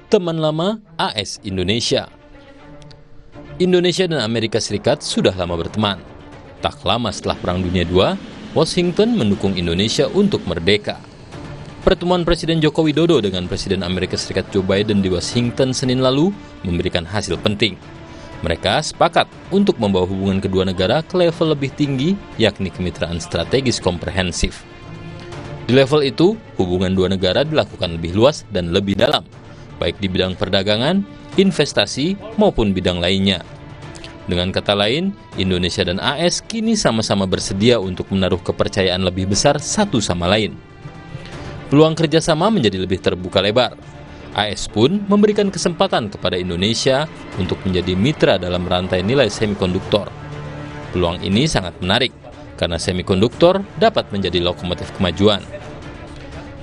teman lama AS Indonesia. Indonesia dan Amerika Serikat sudah lama berteman. Tak lama setelah Perang Dunia II, Washington mendukung Indonesia untuk merdeka. Pertemuan Presiden Joko Widodo dengan Presiden Amerika Serikat Joe Biden di Washington Senin lalu memberikan hasil penting. Mereka sepakat untuk membawa hubungan kedua negara ke level lebih tinggi, yakni kemitraan strategis komprehensif. Di level itu, hubungan dua negara dilakukan lebih luas dan lebih dalam, baik di bidang perdagangan, investasi, maupun bidang lainnya. Dengan kata lain, Indonesia dan AS kini sama-sama bersedia untuk menaruh kepercayaan lebih besar satu sama lain. Peluang kerjasama menjadi lebih terbuka lebar. AS pun memberikan kesempatan kepada Indonesia untuk menjadi mitra dalam rantai nilai semikonduktor. Peluang ini sangat menarik, karena semikonduktor dapat menjadi lokomotif kemajuan.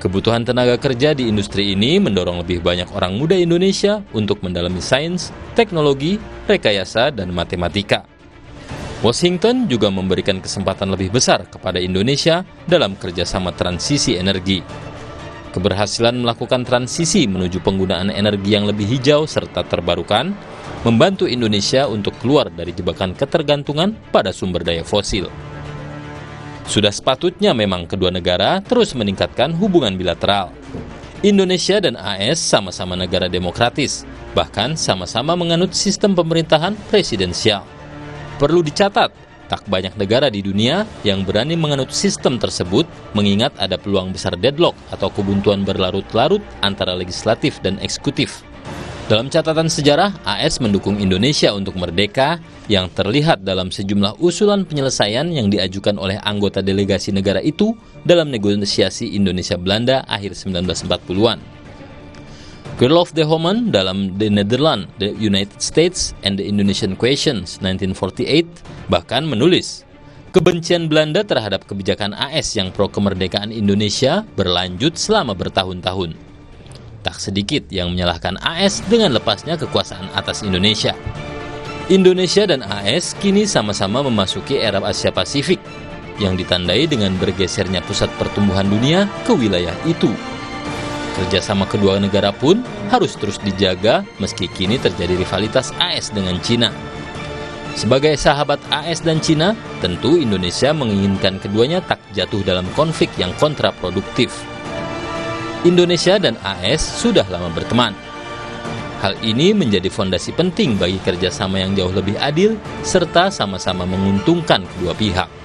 Kebutuhan tenaga kerja di industri ini mendorong lebih banyak orang muda Indonesia untuk mendalami sains, teknologi, rekayasa, dan matematika. Washington juga memberikan kesempatan lebih besar kepada Indonesia dalam kerjasama transisi energi. Keberhasilan melakukan transisi menuju penggunaan energi yang lebih hijau serta terbarukan membantu Indonesia untuk keluar dari jebakan ketergantungan pada sumber daya fosil. Sudah sepatutnya memang kedua negara terus meningkatkan hubungan bilateral. Indonesia dan AS sama-sama negara demokratis, bahkan sama-sama menganut sistem pemerintahan presidensial. Perlu dicatat, tak banyak negara di dunia yang berani menganut sistem tersebut, mengingat ada peluang besar deadlock atau kebuntuan berlarut-larut antara legislatif dan eksekutif. Dalam catatan sejarah, AS mendukung Indonesia untuk merdeka yang terlihat dalam sejumlah usulan penyelesaian yang diajukan oleh anggota delegasi negara itu dalam negosiasi Indonesia-Belanda akhir 1940-an. Girl of the Homan dalam The Netherlands, The United States, and the Indonesian Questions 1948 bahkan menulis, kebencian Belanda terhadap kebijakan AS yang pro kemerdekaan Indonesia berlanjut selama bertahun-tahun. Tak sedikit yang menyalahkan AS dengan lepasnya kekuasaan atas Indonesia. Indonesia dan AS kini sama-sama memasuki era Asia Pasifik yang ditandai dengan bergesernya pusat pertumbuhan dunia ke wilayah itu. Kerjasama kedua negara pun harus terus dijaga meski kini terjadi rivalitas AS dengan Cina. Sebagai sahabat AS dan Cina, tentu Indonesia menginginkan keduanya tak jatuh dalam konflik yang kontraproduktif. Indonesia dan AS sudah lama berteman. Hal ini menjadi fondasi penting bagi kerjasama yang jauh lebih adil serta sama-sama menguntungkan kedua pihak.